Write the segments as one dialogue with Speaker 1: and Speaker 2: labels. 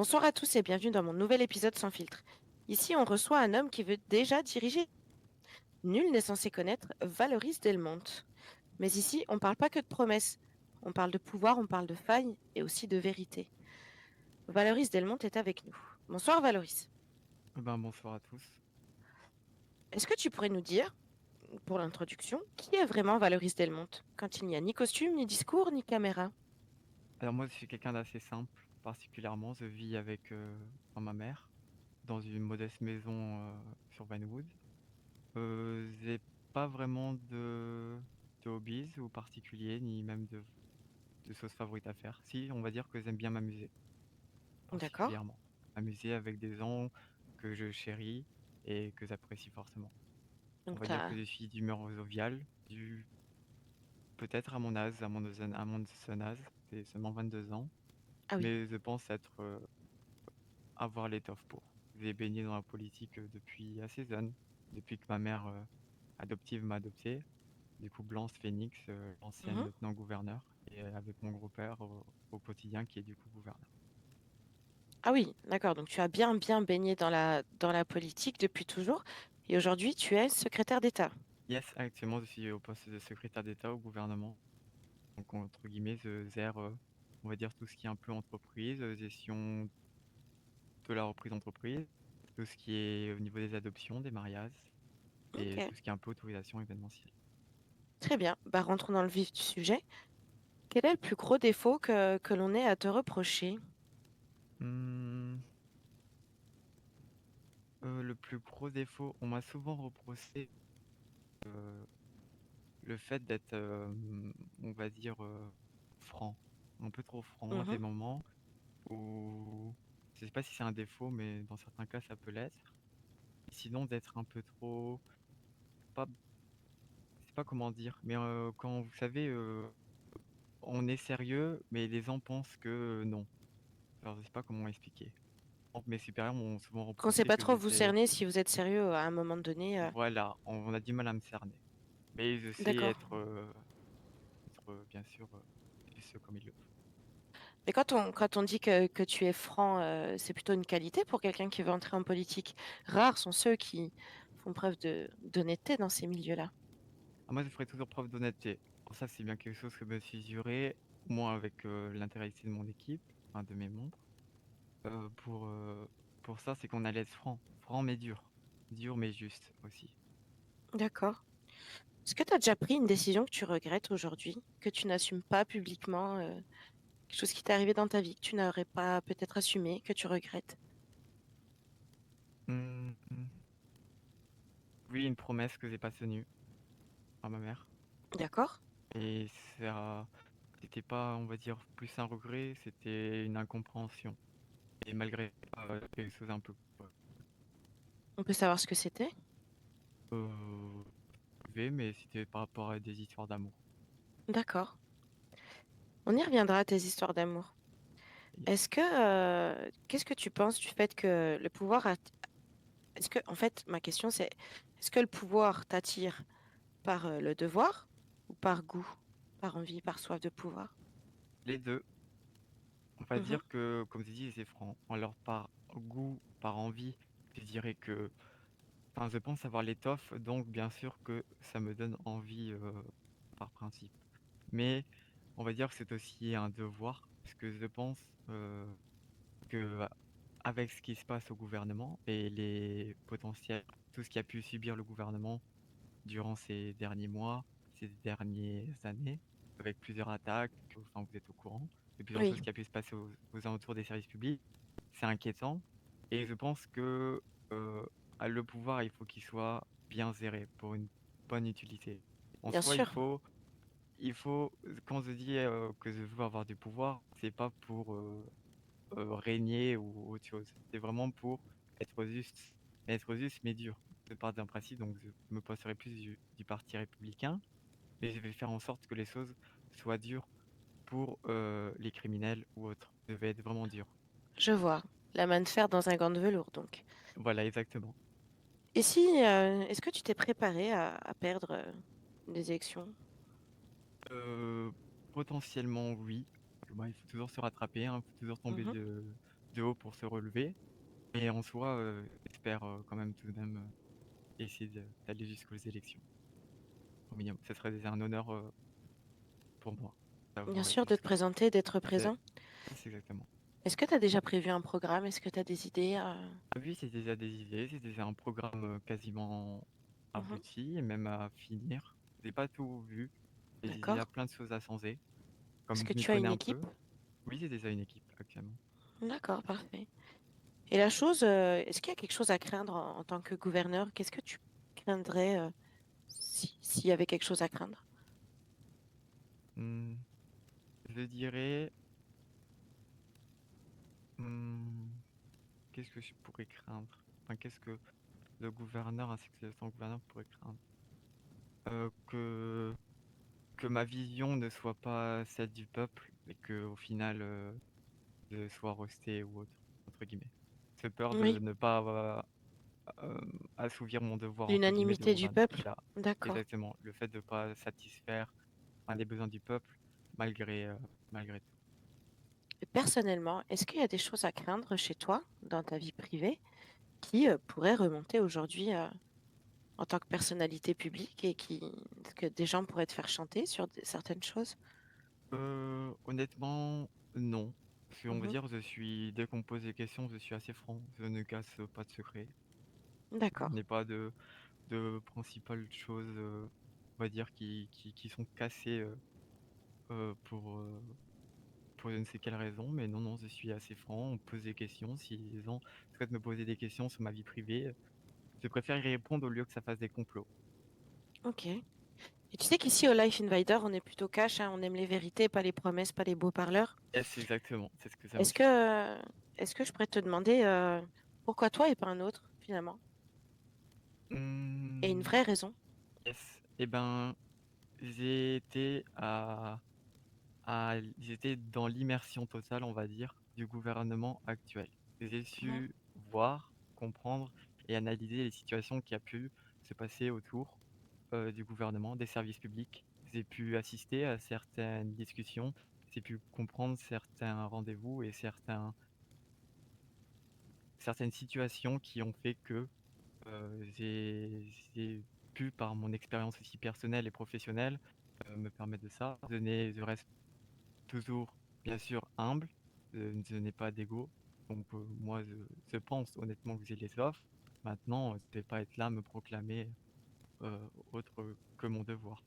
Speaker 1: Bonsoir à tous et bienvenue dans mon nouvel épisode sans filtre. Ici, on reçoit un homme qui veut déjà diriger. Nul n'est censé connaître Valoris Delmonte. Mais ici, on ne parle pas que de promesses. On parle de pouvoir, on parle de failles et aussi de vérité. Valoris Delmonte est avec nous. Bonsoir Valoris.
Speaker 2: Bonsoir à tous.
Speaker 1: Est-ce que tu pourrais nous dire, pour l'introduction, qui est vraiment Valoris Delmonte quand il n'y a ni costume, ni discours, ni caméra?
Speaker 2: Alors moi, je suis quelqu'un d'assez simple, particulièrement. Je vis avec ma mère dans une modeste maison sur Vinewood. J'ai pas vraiment de hobbies ou particuliers, ni même de choses favorites à faire. Si, on va dire que j'aime bien m'amuser,
Speaker 1: D'accord.
Speaker 2: particulièrement. M'amuser avec des gens que je chéris et que j'apprécie fortement. On
Speaker 1: Donc
Speaker 2: va dire que je suis d'humeur joviale, peut-être à mon âge, à mon jeune âge, c'est seulement 22 ans.
Speaker 1: Ah oui,
Speaker 2: Mais je pense avoir l'étoffe pour. J'ai baigné dans la politique depuis assez jeune, depuis que ma mère adoptive m'a adopté. Du coup, Blanche Phoenix, l'ancienne
Speaker 1: mhm.
Speaker 2: lieutenant-gouverneur, et avec mon gros-père au quotidien qui est du coup gouverneur.
Speaker 1: Ah oui, d'accord. Donc tu as bien baigné dans la politique depuis toujours. Et aujourd'hui, tu es secrétaire d'État.
Speaker 2: Yes, actuellement, je suis au poste de secrétaire d'État au gouvernement. Donc, entre guillemets, je gère, on va dire, tout ce qui est un peu entreprise, gestion de la reprise d'entreprise, tout ce qui est au niveau des adoptions, des mariages, et
Speaker 1: Ok,
Speaker 2: tout ce qui est un peu autorisation événementielle.
Speaker 1: très bien. Bah, rentrons dans le vif du sujet. Quel est le plus gros défaut que l'on ait à te reprocher?
Speaker 2: Mmh, le plus gros défaut, on m'a souvent reproché, heu, le fait d'être, on va dire, franc. Un peu trop franc à des
Speaker 1: Mhm.
Speaker 2: moments où je sais pas si c'est un défaut, mais dans certains cas, ça peut l'être. Sinon d'être un peu trop pas je sais pas comment dire, mais, quand vous savez, on est sérieux, mais les gens pensent que non. Alors je sais pas comment expliquer. Mes supérieurs m'ont souvent
Speaker 1: Qu'on ne sait
Speaker 2: reproché
Speaker 1: pas
Speaker 2: que
Speaker 1: trop vous
Speaker 2: j'étais
Speaker 1: cerner si vous êtes sérieux à un moment donné.
Speaker 2: voilà, on a du mal à me cerner. Mais je sais
Speaker 1: D'accord.
Speaker 2: être bien sûr, juste comme il le faut.
Speaker 1: Mais quand on dit que tu es franc, c'est plutôt une qualité pour quelqu'un qui veut entrer en politique. Rares sont ceux qui font preuve d'honnêteté dans ces milieux-là.
Speaker 2: Moi, je ferai toujours preuve d'honnêteté. Pour ça, c'est bien quelque chose que je me suis juré, moi avec, l'intégralité de mon équipe, enfin de mes membres. Heu, pour, heu, pour ça, c'est qu'on allait être franc. Franc mais dur. Dur mais juste aussi.
Speaker 1: D'accord. Est-ce que tu as déjà pris une décision que tu regrettes aujourd'hui, que tu n'assumes pas publiquement, quelque chose qui t'est arrivé dans ta vie que tu n'aurais pas peut-être assumé, que tu regrettes?
Speaker 2: Mmh, oui, une promesse que j'ai pas tenue à ma mère
Speaker 1: D'accord.
Speaker 2: et ça c'était pas, on va dire, plus un regret, c'était une incompréhension et malgré quelque chose un peu
Speaker 1: On peut savoir ce que c'était?
Speaker 2: heu, mais c'était par rapport à des histoires d'amour.
Speaker 1: D'accord. On y reviendra à tes histoires d'amour.
Speaker 2: Yes.
Speaker 1: Qu'est-ce que tu penses du fait que le pouvoir en fait, ma question c'est, est-ce que le pouvoir t'attire par le devoir ou par goût, par envie, par soif de pouvoir?
Speaker 2: Les 2, on va
Speaker 1: Mhm.
Speaker 2: dire que, comme tu dis, c'est franc. Alors par goût, par envie, je dirais que enfin, je pense avoir l'étoffe, donc bien sûr que ça me donne envie, par principe. Mais on va dire que c'est aussi un devoir, parce que je pense, qu'avec ce qui se passe au gouvernement et les potentiels tout ce qui a pu subir le gouvernement durant ces derniers mois, ces dernières années, avec plusieurs attaques, enfin vous êtes au courant, et plusieurs
Speaker 1: Oui,
Speaker 2: choses qui a pu se passer aux alentours des services publics. C'est inquiétant et je pense que, heu, le pouvoir, il faut qu'il soit bien géré pour une bonne utilité. En
Speaker 1: bien
Speaker 2: soi,
Speaker 1: sûr.
Speaker 2: il faut quand je dis, que je veux avoir du pouvoir, c'est pas pour, régner ou autre chose. C'est vraiment pour être juste mais dur. Je pars d'un principe, donc je me posterai plus du parti républicain, mais je vais faire en sorte que les choses soient dures pour, les criminels ou autres. Je vais être vraiment dur.
Speaker 1: Je vois. La main de fer dans un gant de velours, donc.
Speaker 2: Voilà, exactement.
Speaker 1: Et si, est-ce que tu t'es préparé à perdre des élections?
Speaker 2: Heu, potentiellement oui. Bah, il faut toujours se rattraper, hein, il faut toujours tomber
Speaker 1: Mhm.
Speaker 2: de haut pour se relever. Et en soi, j'espère quand même tout de même essayer d'aller jusqu'aux élections, au minimum. Ce serait déjà un honneur pour moi
Speaker 1: Bien
Speaker 2: d'avoir été
Speaker 1: sûr, de te
Speaker 2: inscrit.
Speaker 1: présenter, d'être
Speaker 2: C'est
Speaker 1: présent.
Speaker 2: c'est exactement.
Speaker 1: Est-ce que tu as déjà prévu un programme? Est-ce que tu as des idées?
Speaker 2: Ah oui, c'est déjà des idées, c'est déjà un programme quasiment
Speaker 1: Mhm.
Speaker 2: abouti et même à finir. J'ai pas tout vu, et j'ai
Speaker 1: D'accord.
Speaker 2: déjà plein de choses à changer.
Speaker 1: Est-ce
Speaker 2: Comme
Speaker 1: que
Speaker 2: je m'y
Speaker 1: tu as
Speaker 2: connais
Speaker 1: une
Speaker 2: un peu,
Speaker 1: équipe?
Speaker 2: oui, j'ai déjà une équipe actuellement.
Speaker 1: D'accord, parfait. Et la chose, est-ce qu'il y a quelque chose à craindre en tant que gouverneur? Qu'est-ce que tu craindrais s'il y avait quelque chose à craindre?
Speaker 2: Hmm, je dirais, hmm, qu'est-ce que je pourrais craindre? Enfin, qu'est-ce que le gouverneur ainsi que son gouverneur pourrait craindre? Que ma vision ne soit pas celle du peuple et que au final je sois resté ou autre, entre guillemets. J'ai peur de
Speaker 1: Oui,
Speaker 2: ne pas assouvir mon devoir entre guillemets de
Speaker 1: l'unanimité du
Speaker 2: gouverneur.
Speaker 1: peuple.
Speaker 2: Là,
Speaker 1: D'accord.
Speaker 2: exactement, le fait de ne pas satisfaire les besoins du peuple malgré tout.
Speaker 1: Et personnellement, est-ce qu'il y a des choses à craindre chez toi, dans ta vie privée, qui pourraient remonter aujourd'hui en tant que personnalité publique et que des gens pourraient te faire chanter sur certaines choses?
Speaker 2: Honnêtement, non. Si on va
Speaker 1: Mhm.
Speaker 2: dire, dès qu'on me pose des questions, je suis assez franc. Je ne casse pas de secret. Je
Speaker 1: D'accord.
Speaker 2: n'ai pas de principales choses, on va dire, qui sont cassées euh, pour, euh, pour je ne sais quelle raison. Mais non, non, je suis assez franc. On me pose des questions. Si les gens souhaitent me poser des questions sur ma vie privée, je préfère y répondre au lieu que ça fasse des complots.
Speaker 1: Ok. Et tu sais qu'ici au Life Invader, on est plutôt cash, hein, on aime les vérités, pas les promesses, pas les beaux parleurs.
Speaker 2: Yes, exactement. C'est ce que j'aime
Speaker 1: Est-ce
Speaker 2: aussi.
Speaker 1: que, est-ce que je pourrais te demander pourquoi toi et pas un autre, finalement? Et une
Speaker 2: Hmm,
Speaker 1: vraie raison.
Speaker 2: yes. Eh ben, j'ai été j'étais dans l'immersion totale, on va dire, du gouvernement actuel. J'ai
Speaker 1: Mhm,
Speaker 2: su voir, comprendre et analyser les situations qui a pu se passer autour du gouvernement, des services publics. J'ai pu assister à certaines discussions, j'ai pu comprendre certains rendez-vous et certaines situations qui ont fait que j'ai pu, par mon expérience aussi personnelle et professionnelle, me permettre de ça. Je reste toujours, bien sûr, humble, je n'ai pas d'ego. Donc, moi, je pense honnêtement que j'ai les offres. Maintenant, je ne vais pas être là à me proclamer autre que mon devoir.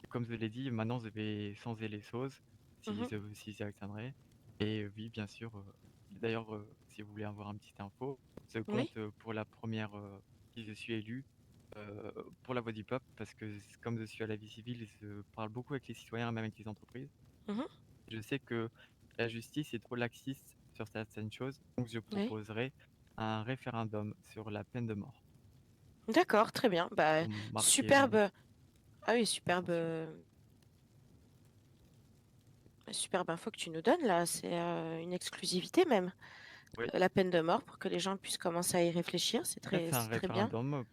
Speaker 2: Comme je l'ai dit, maintenant, je vais changer les choses
Speaker 1: mhm.
Speaker 2: si j'y atteindrai. Et oui, bien sûr, d'ailleurs, si vous voulez avoir un petit info, je
Speaker 1: Oui.
Speaker 2: compte pour la première, si je suis élu, pour la voix du peuple, parce que comme je suis à la vie civile, je parle beaucoup avec les citoyens, même avec les entreprises.
Speaker 1: Mhm.
Speaker 2: Je sais que la justice est trop laxiste sur certaines choses, donc je
Speaker 1: Oui.
Speaker 2: proposerai un référendum sur la peine de mort
Speaker 1: D'accord, très bien. Bah,
Speaker 2: pour marquer mon
Speaker 1: superbe. Ah oui, superbe,
Speaker 2: intention.
Speaker 1: superbe info que tu nous donnes là. C'est une exclusivité même.
Speaker 2: Oui,
Speaker 1: La peine de mort pour que les gens puissent commencer à y réfléchir.
Speaker 2: en fait, c'est un
Speaker 1: C'est très bien.
Speaker 2: référendum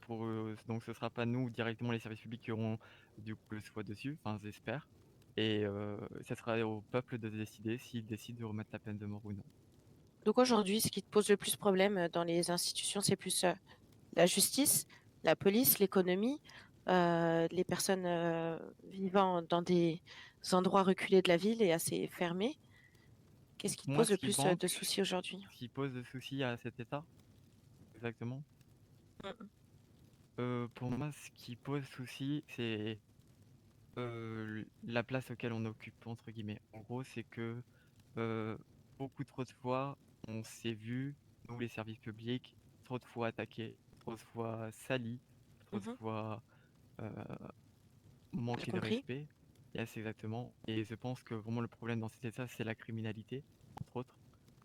Speaker 2: donc ce sera pas nous directement les services publics qui auront du coup le choix dessus, enfin j'espère. Et ça sera au peuple de décider s'il décide de remettre la peine de mort ou non.
Speaker 1: Donc aujourd'hui, ce qui te pose le plus problème dans les institutions, c'est plus la justice, la police, l'économie, les personnes vivant dans des endroits reculés de la ville et assez fermés. Qu'est-ce qui te
Speaker 2: Moi,
Speaker 1: pose le plus de soucis aujourd'hui?
Speaker 2: ce qui pose de souci à cet état, exactement.
Speaker 1: Mm.
Speaker 2: Pour moi, ce qui pose souci, c'est la place auquel on occupe, entre guillemets. En gros, c'est que euh, beaucoup trop de fois, on s'est vu, nous les services publics, trop de fois attaqués, trop de fois salis, trop de
Speaker 1: Mhm.
Speaker 2: fois euh,
Speaker 1: J'ai
Speaker 2: manquer de
Speaker 1: compris.
Speaker 2: respect. Yes, exactement. Et je pense que vraiment le problème dans cet état, c'est la criminalité, entre autres.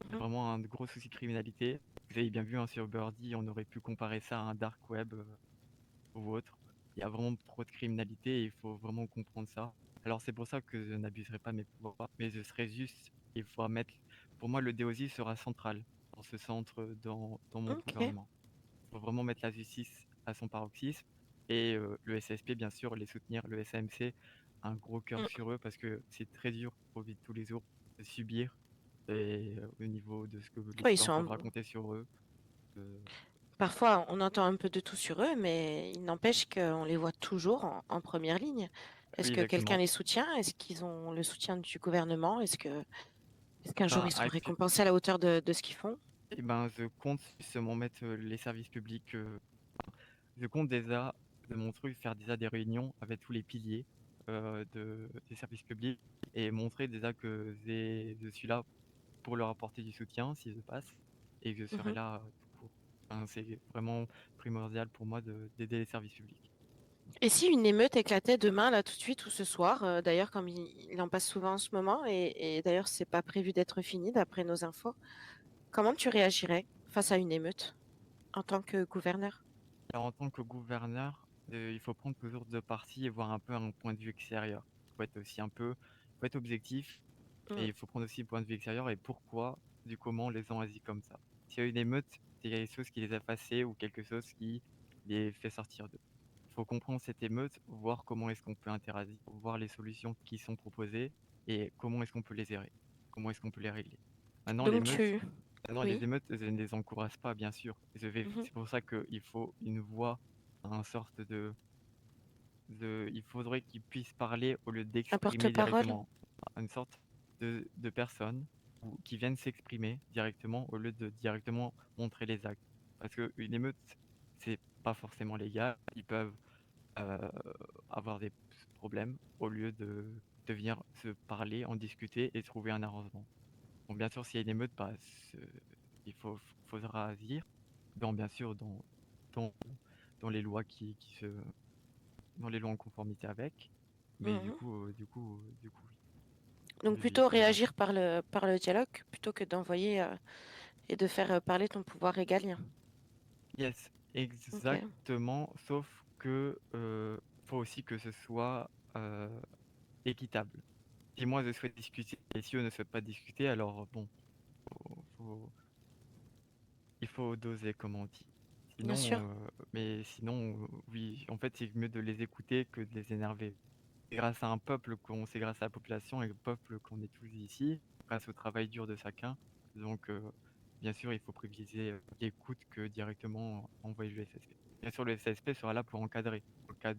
Speaker 2: Il y a
Speaker 1: Mhm.
Speaker 2: vraiment un gros souci de criminalité. Vous avez bien vu hein, sur Birdie, on aurait pu comparer ça à un dark web ou autre. Il y a vraiment trop de criminalité et il faut vraiment comprendre ça. Alors c'est pour ça que je n'abuserai pas de mes pouvoirs, mais je serai juste, il faut mettre, pour moi le DOSI sera central dans ce centre, dans mon
Speaker 1: Ok.
Speaker 2: gouvernement. Il faut vraiment mettre la justice à son paroxysme et le SSP bien sûr, les soutenir, le SAMC, un gros cœur
Speaker 1: Mm.
Speaker 2: sur eux parce que c'est très dur au vie de tous les jours de subir. et au niveau de ce que
Speaker 1: Ouais, ils
Speaker 2: l'histoire peuvent
Speaker 1: sont
Speaker 2: raconter sur eux. euh,
Speaker 1: parfois, on entend un peu de tout sur eux, mais il n'empêche qu'on les voit toujours en première ligne. Est-ce
Speaker 2: Oui,
Speaker 1: que quelqu'un
Speaker 2: exactement.
Speaker 1: les soutient? Est-ce qu'ils ont le soutien du gouvernement? Est-ce qu'un jour
Speaker 2: Ben,
Speaker 1: ils seront récompensés à la hauteur de ce qu'ils font?
Speaker 2: je compte justement mettre les services publics. Je compte déjà, de mon truc, faire déjà des réunions avec tous les piliers des services publics et montrer déjà que je suis là pour leur apporter du soutien si je passe et que je serai
Speaker 1: Mhm.
Speaker 2: là tout court. Enfin, c'est vraiment primordial pour moi d'aider les services publics.
Speaker 1: Et si une émeute éclatait demain, là, tout de suite, ou ce soir, d'ailleurs, comme il en passe souvent en ce moment, et d'ailleurs, c'est pas prévu d'être fini d'après nos infos, comment tu réagirais face à une émeute en tant que gouverneur?
Speaker 2: Alors, en tant que gouverneur, il faut prendre toujours deux parties et voir un peu un point de vue extérieur. Il faut être aussi un peu, faut être objectif et
Speaker 1: Mm.
Speaker 2: il faut prendre aussi le point de vue extérieur et pourquoi, du comment les gens agissent comme ça. S'il y a une émeute, c'est quelque chose qui les a passés ou quelque chose qui les fait sortir d'eux. Il faut comprendre cette émeute, voir comment est-ce qu'on peut interagir, voir les solutions qui sont proposées et comment est-ce qu'on peut les gérer, comment est-ce qu'on peut les régler. Maintenant,
Speaker 1: Donc
Speaker 2: l'émeute,
Speaker 1: tu...
Speaker 2: maintenant, les
Speaker 1: Oui.
Speaker 2: émeutes, je ne les encourage pas, bien sûr.
Speaker 1: Mhm.
Speaker 2: C'est pour ça qu'il faut une voix, une sorte il faudrait qu'ils puissent parler au lieu
Speaker 1: Un
Speaker 2: d'exprimer
Speaker 1: porte-parole?
Speaker 2: directement. Une sorte de personnes qui viennent s'exprimer directement au lieu de directement montrer les actes. Parce qu'une émeute, c'est pas forcément légal. Ils peuvent euh, avoir des problèmes au lieu de venir se parler, en discuter et trouver un arrangement. Bon, bien sûr, s'il y a une émeute, il faudra agir, bien sûr, dans, dans les lois dans les lois en conformité avec. Mais
Speaker 1: Mhm.
Speaker 2: oui,
Speaker 1: Donc
Speaker 2: oui, il
Speaker 1: plutôt
Speaker 2: faudra
Speaker 1: réagir
Speaker 2: agir.
Speaker 1: par le dialogue plutôt que d'envoyer et de faire parler ton pouvoir régalien.
Speaker 2: Yes,
Speaker 1: Ok.
Speaker 2: exactement, sauf que faut aussi que ce soit équitable. Si moi je souhaite discuter et si eux ne souhaitent pas discuter, alors bon, faut, faut- il faut doser, comme on dit.
Speaker 1: Bien sûr.
Speaker 2: Sinon, oui, en fait, c'est mieux de les écouter que de les énerver. C'est grâce à la population et le peuple qu'on est tous ici, grâce au travail dur de chacun. Donc, bien sûr, il faut privilégier l'écoute que directement envoyer le SSP. Bien sûr, le SSP sera là pour encadrer. En cas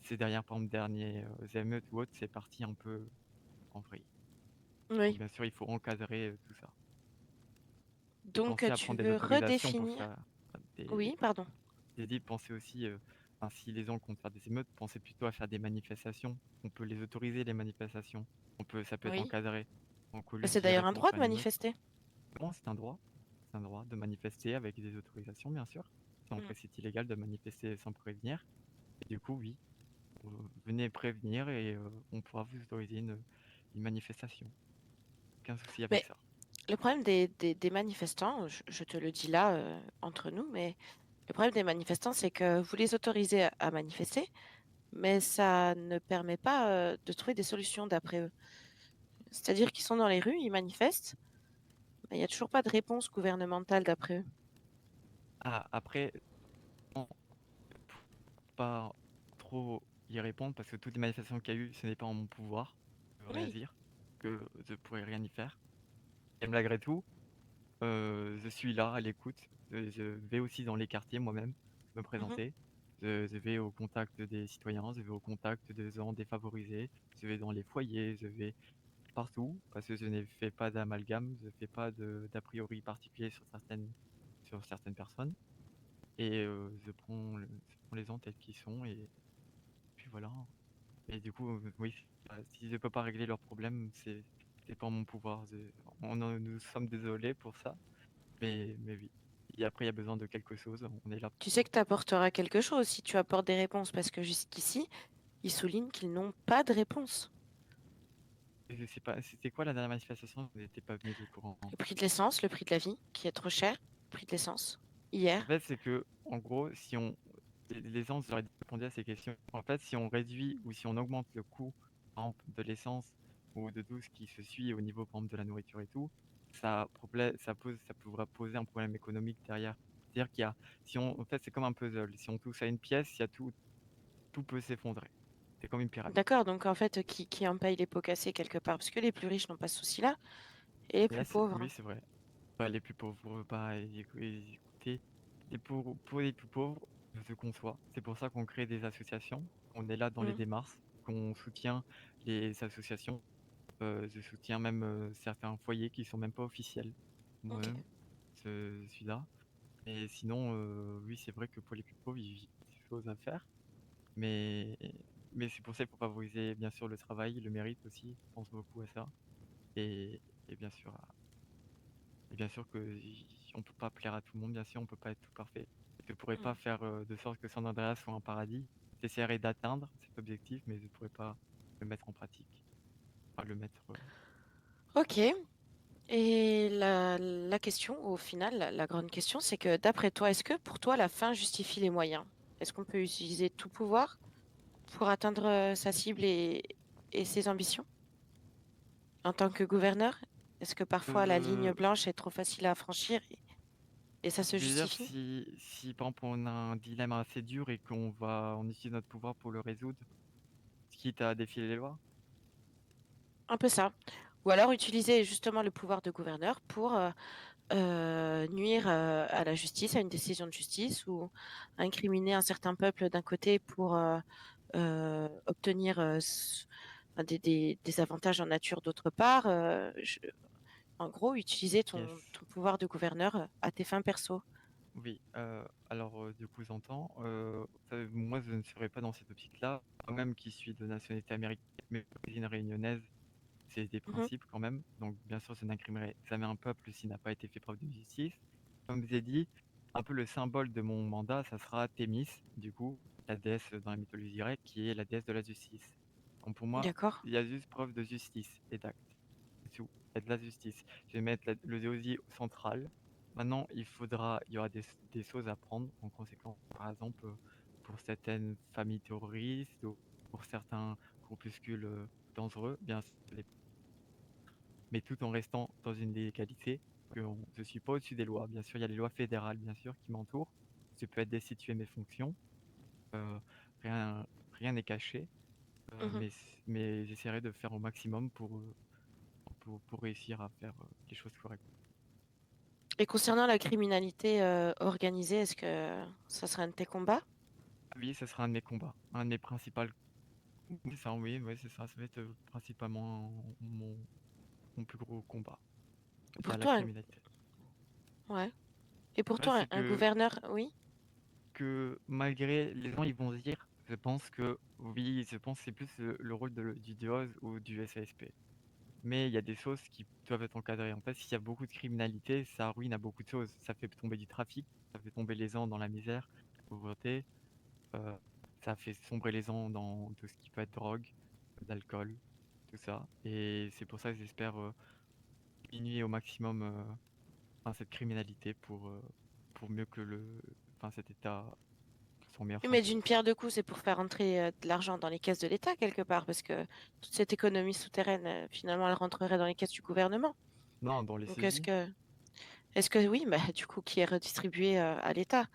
Speaker 2: ces dernières, par exemple, derniers émeutes ou autres, c'est parti un peu en vrille. Donc,
Speaker 1: Oui.
Speaker 2: bien sûr, il faut encadrer tout ça. Et
Speaker 1: Donc
Speaker 2: penser à
Speaker 1: tu
Speaker 2: prendre des
Speaker 1: veux
Speaker 2: autorisations pour
Speaker 1: redéfinir.
Speaker 2: faire des,
Speaker 1: Oui, pardon.
Speaker 2: j'ai dit, pensez aussi, si les gens comptent faire des émeutes, pensez plutôt à faire des manifestations. On peut les autoriser, les manifestations. Ça peut être
Speaker 1: Oui.
Speaker 2: encadré. Donc au
Speaker 1: Bah,
Speaker 2: lieu
Speaker 1: c'est d'ailleurs un
Speaker 2: directement
Speaker 1: droit de
Speaker 2: faire une émeute,
Speaker 1: manifester.
Speaker 2: non, c'est un droit. C'est un droit de manifester avec des autorisations, bien sûr. Sinon,
Speaker 1: Mm.
Speaker 2: après, c'est illégal de manifester sans prévenir. Et du coup, oui, venez prévenir et on pourra vous autoriser une manifestation. Aucun souci avec
Speaker 1: Mais
Speaker 2: ça.
Speaker 1: le problème des manifestants, je te le dis là entre nous, mais le problème des manifestants, c'est que vous les autorisez à manifester, mais ça ne permet pas de trouver des solutions d'après eux. C'est-à-dire qu'ils sont dans les rues, ils manifestent, mais il n'y a toujours pas de réponse gouvernementale d'après eux.
Speaker 2: Ah, après, non, pas trop y répondre parce que toutes les manifestations qu'il y a eu, ce n'est pas en mon pouvoir de
Speaker 1: Oui.
Speaker 2: réagir, que je pourrais rien y faire. Et malgré tout, je suis là à l'écoute. Je vais aussi dans les quartiers moi-même me
Speaker 1: Mhm.
Speaker 2: présenter. Je vais au contact des citoyens, je vais au contact des gens défavorisés, je vais dans les foyers, je vais partout parce que je ne fais pas d'amalgame, je ne fais pas d'a priori particulier sur certaines personnes. Et je prends les gens tels qu'ils sont et puis voilà. Et du coup, oui, si je peux pas régler leurs problèmes, c'est pas en mon pouvoir. Nous sommes désolés pour ça, mais oui. Et après, il y a besoin de quelque chose. On est là
Speaker 1: Tu
Speaker 2: pour.
Speaker 1: sais que tu apporteras quelque chose si tu apportes des réponses, parce que jusqu'ici, ils soulignent qu'ils n'ont pas de réponse.
Speaker 2: Je sais pas, c'était quoi la dernière manifestation? Je n'étais pas venu au courant.
Speaker 1: Le prix de l'essence, le prix de la vie, qui est trop cher, le prix de l'essence.
Speaker 2: En
Speaker 1: Hier,
Speaker 2: fait, c'est que, en gros, les gens auraient répondu à ces questions. En fait, si on réduit ou si on augmente le coût, par exemple, de l'essence ou de tout ce qui se suit au niveau, par exemple, de la nourriture et tout, ça pourrait poser un problème économique derrière. C'est-à-dire en fait, c'est comme un puzzle. Si on touche à une pièce, il y a tout peut s'effondrer. C'est comme une pyramide.
Speaker 1: d'accord, donc en fait, qui en paye les pots cassés quelque part? Parce que les plus riches n'ont pas ce souci-là. Et les
Speaker 2: Et là,
Speaker 1: plus pauvres.
Speaker 2: oui, c'est vrai. Bah, les plus pauvres, bah, écoutez, et pour les plus pauvres, je te conçois. C'est pour ça qu'on crée des associations, on est là dans les
Speaker 1: Mm.
Speaker 2: démarches, qu'on soutient les associations, je soutiens même certains foyers qui sont même pas officiels.
Speaker 1: Ok.
Speaker 2: Moi-même, je suis là. Et sinon, oui, c'est vrai que pour les plus pauvres, il y a des choses à faire, mais, mais c'est pour ça qu'il faut favoriser bien sûr le travail, le mérite aussi, je pense beaucoup à ça. Et, et bien sûr, et bien sûr que on peut pas plaire à tout le monde, bien sûr, on peut pas être tout parfait. Je pourrais pas
Speaker 1: Mm.
Speaker 2: faire de sorte que San Andreas soit un paradis. J'essaierai d'atteindre cet objectif, mais je pourrais pas le mettre en pratique. Enfin, le mettre.
Speaker 1: Ok. Et la question, au final, la grande question, c'est que d'après toi, est-ce que pour toi, la fin justifie les moyens? Est-ce qu'on peut utiliser tout pouvoir pour atteindre sa cible et ses ambitions en tant que gouverneur? Est-ce que parfois la ligne
Speaker 2: Euh,
Speaker 1: blanche est trop facile à franchir et ça se
Speaker 2: je veux dire,
Speaker 1: justifie?
Speaker 2: si par exemple on a un dilemme assez dur et on utilise notre pouvoir pour le résoudre, quitte à défier les lois.
Speaker 1: Un peu ça. Ou alors utiliser justement le pouvoir de gouverneur pour nuire à la justice, à une décision de justice, ou incriminer un certain peuple d'un côté pour obtenir enfin, des avantages en nature d'autre part. En gros, utiliser
Speaker 2: Yes.
Speaker 1: ton pouvoir de gouverneur à tes fins perso.
Speaker 2: Oui, alors du coup j'entends. Moi je ne serais pas dans cette optique-là. Moi-même qui suis de nationalité américaine mais d'origine réunionnaise, c'est des
Speaker 1: Mhm.
Speaker 2: principes quand même. Donc bien sûr je n'incriminerai jamais un peuple s'il n'a pas été fait preuve de justice. Comme je vous ai dit, un peu le symbole de mon mandat, ça sera Thémis, du coup, la déesse dans la mythologie grecque, qui est la déesse de la justice. Donc pour moi,
Speaker 1: D'accord.
Speaker 2: il y a juste preuve de justice et d'acte. C'est tout. Il y a de la justice. Je vais mettre le Géosie central. Maintenant, il y aura des choses à prendre en conséquence. Par exemple, pour certaines familles terroristes ou pour certains groupuscules dangereux, bien sûr, mais tout en restant dans une légalité. Je ne suis pas au-dessus des lois. Bien sûr, il y a les lois fédérales, bien sûr, qui m'entourent. Je peux être destitué de mes fonctions. Euh, rien, rien n'est caché.
Speaker 1: Mhm.
Speaker 2: Mais j'essaierai de faire au maximum pour réussir à faire les choses correctes.
Speaker 1: Et concernant la criminalité organisée, est-ce que ça serait un de tes combats?
Speaker 2: Oui, ce sera un de mes combats, un de mes principaux. Oui, ça, oui, ouais, c'est ça. Ça va être principalement mon plus gros combat.
Speaker 1: Pour
Speaker 2: C'est la
Speaker 1: toi,
Speaker 2: criminalité.
Speaker 1: ouais. Et pour
Speaker 2: Ouais,
Speaker 1: toi,
Speaker 2: c'est
Speaker 1: un gouverneur, oui?
Speaker 2: que malgré les gens, ils vont se dire, je pense que oui, je pense que c'est plus le rôle du DOS ou du SASP. Mais il y a des choses qui doivent être encadrées. En fait, s'il y a beaucoup de criminalité, ça ruine à beaucoup de choses. Ça fait tomber du trafic, ça fait tomber les gens dans la misère, la pauvreté, euh, ça fait sombrer les gens dans tout ce qui peut être drogue, d'alcool, tout ça. Et c'est pour ça que j'espère diminuer au maximum enfin, cette criminalité pour mieux que enfin, cet État soit en meilleure
Speaker 1: Oui, mais
Speaker 2: santé.
Speaker 1: d'une pierre deux coups, c'est pour faire entrer de l'argent dans les caisses de l'État quelque part, parce que toute cette économie souterraine, finalement, elle rentrerait dans les caisses du gouvernement.
Speaker 2: Non, dans les
Speaker 1: Donc
Speaker 2: saisies.
Speaker 1: est-ce que oui, bah, du coup, qui est redistribué à l'État?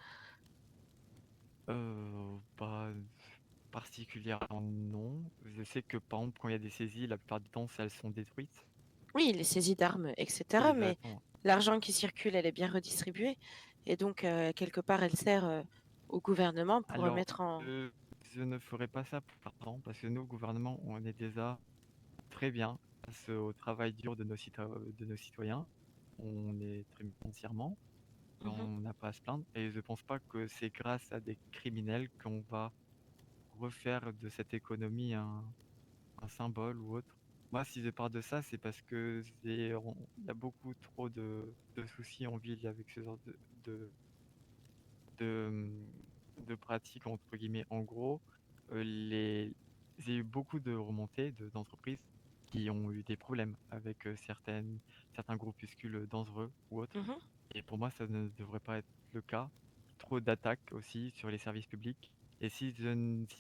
Speaker 2: Pas particulièrement non. Je sais que par exemple, quand il y a des saisies, la plupart du temps, elles sont détruites.
Speaker 1: Oui, les saisies d'armes, etc. Mais
Speaker 2: Exactement.
Speaker 1: l'argent qui circule, elle est bien redistribuée. Et donc, quelque part, elle sert au gouvernement pour
Speaker 2: Alors,
Speaker 1: remettre en...
Speaker 2: je, je ne ferai pas ça pour l'argent, parce que nous, au gouvernement, on est déjà très bien face au travail dur de nos citoyens. On est très bien financièrement,
Speaker 1: Mhm,
Speaker 2: on n'a pas à se plaindre. Et je pense pas que c'est grâce à des criminels qu'on va refaire de cette économie un symbole ou autre. Moi, si je parle de ça, c'est parce que il y a beaucoup trop de soucis en ville avec ce genre de, de, de pratiques, entre guillemets. En gros, j'ai eu beaucoup de remontées d'entreprises qui ont eu des problèmes avec certains groupuscules dangereux ou autres.
Speaker 1: mhm.
Speaker 2: Et pour moi, ça ne devrait pas être le cas. Trop d'attaques aussi sur les services publics. Et si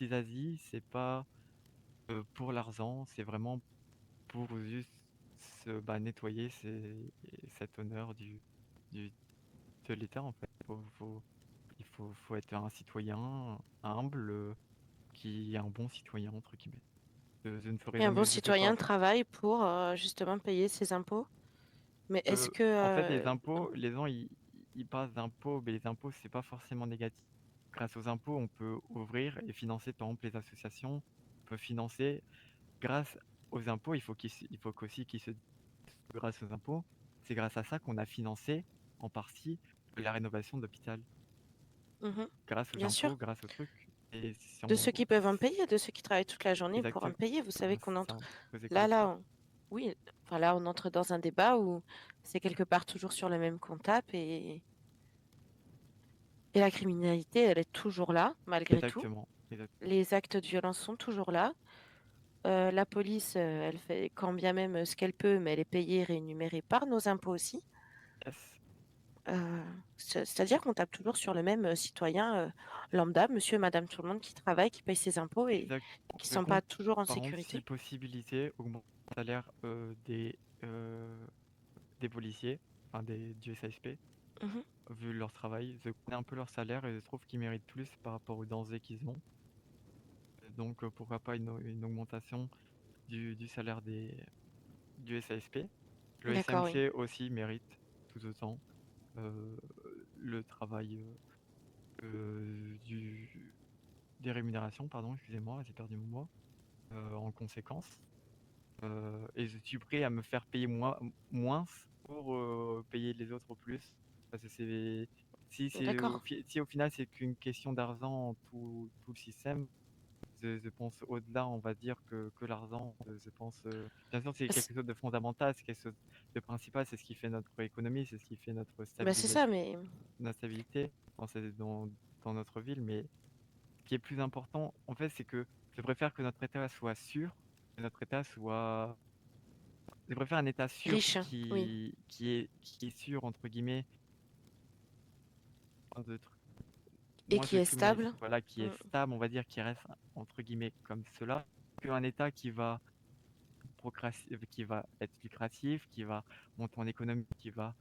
Speaker 2: Zazie, c'est pas pour l'argent, c'est vraiment pour juste nettoyer cet honneur du, de l'État en fait. Faut être un citoyen humble qui est un bon citoyen entre guillemets. Je ne ferai
Speaker 1: Et un bon
Speaker 2: jamais, je fais
Speaker 1: citoyen
Speaker 2: pas.
Speaker 1: travaille pour justement payer ses impôts. Mais est-ce que
Speaker 2: En fait, les impôts, les gens, ils passent d'impôts, mais les impôts, c'est pas forcément négatif. Grâce aux impôts, on peut ouvrir et financer, par exemple, les associations. On peut financer grâce aux impôts. Il faut qu'aussi qu'ils se disent que grâce aux impôts, c'est grâce à ça qu'on a financé en partie la rénovation de l'hôpital.
Speaker 1: mhm,
Speaker 2: Grâce aux
Speaker 1: bien
Speaker 2: impôts,
Speaker 1: sûr,
Speaker 2: grâce aux trucs. Et si
Speaker 1: de ceux
Speaker 2: on...
Speaker 1: qui peuvent en payer, de ceux qui travaillent toute la journée pour en
Speaker 2: Exactement.
Speaker 1: payer. Vous savez qu'on
Speaker 2: C'est
Speaker 1: entre
Speaker 2: un projet
Speaker 1: là,
Speaker 2: collectif.
Speaker 1: oui, enfin là, on entre dans un débat où c'est quelque part toujours sur le même comptable et la criminalité, elle est toujours là, malgré tout.
Speaker 2: Exactement. Exactement.
Speaker 1: Les actes de violence sont toujours là. La police, elle fait quand bien même ce qu'elle peut, mais elle est payée, rémunérée par nos impôts aussi.
Speaker 2: Yes.
Speaker 1: Euh, C'est-à-dire qu'on tape toujours sur le même citoyen lambda, monsieur, madame, tout le monde qui travaille, qui paye ses impôts et
Speaker 2: Exactement.
Speaker 1: qui ne
Speaker 2: Mais
Speaker 1: sont
Speaker 2: bon,
Speaker 1: pas toujours en
Speaker 2: par contre, si
Speaker 1: sécurité.
Speaker 2: possibilité, augmenter le salaire des policiers, enfin du SASP,
Speaker 1: Mhm.
Speaker 2: vu leur travail. Je connais un peu leur salaire et je trouve qu'ils méritent plus par rapport aux dangers qu'ils ont. Donc pourquoi pas une augmentation du salaire du SASP. Le
Speaker 1: D'accord, oui.
Speaker 2: SMC aussi mérite tout autant euh, le travail des rémunérations, pardon, excusez-moi, j'ai perdu mon mot, en conséquence. Et je suis prêt à me faire payer moins pour payer les autres plus. Parce que
Speaker 1: D'accord.
Speaker 2: si au final c'est qu'une question d'argent, tout le système, je pense au-delà, on va dire que l'argent, je pense, bien sûr c'est
Speaker 1: C'est
Speaker 2: quelque chose de fondamental, c'est quelque chose de principal, c'est ce qui fait notre économie, c'est ce qui fait
Speaker 1: bah, c'est ça, mais
Speaker 2: notre stabilité dans notre ville, mais ce qui est plus important, en fait, c'est que je préfère que notre État soit sûr, que notre État soit je préfère un État sûr
Speaker 1: riche, oui.
Speaker 2: qui est sûr, entre guillemets, de
Speaker 1: Et
Speaker 2: moins
Speaker 1: qui
Speaker 2: de
Speaker 1: est
Speaker 2: criminalité,
Speaker 1: stable.
Speaker 2: voilà, qui est
Speaker 1: Mm.
Speaker 2: stable, on va dire, qui reste, entre guillemets, comme cela, qu'un État qui va être lucratif, qui va monter en économie, qui va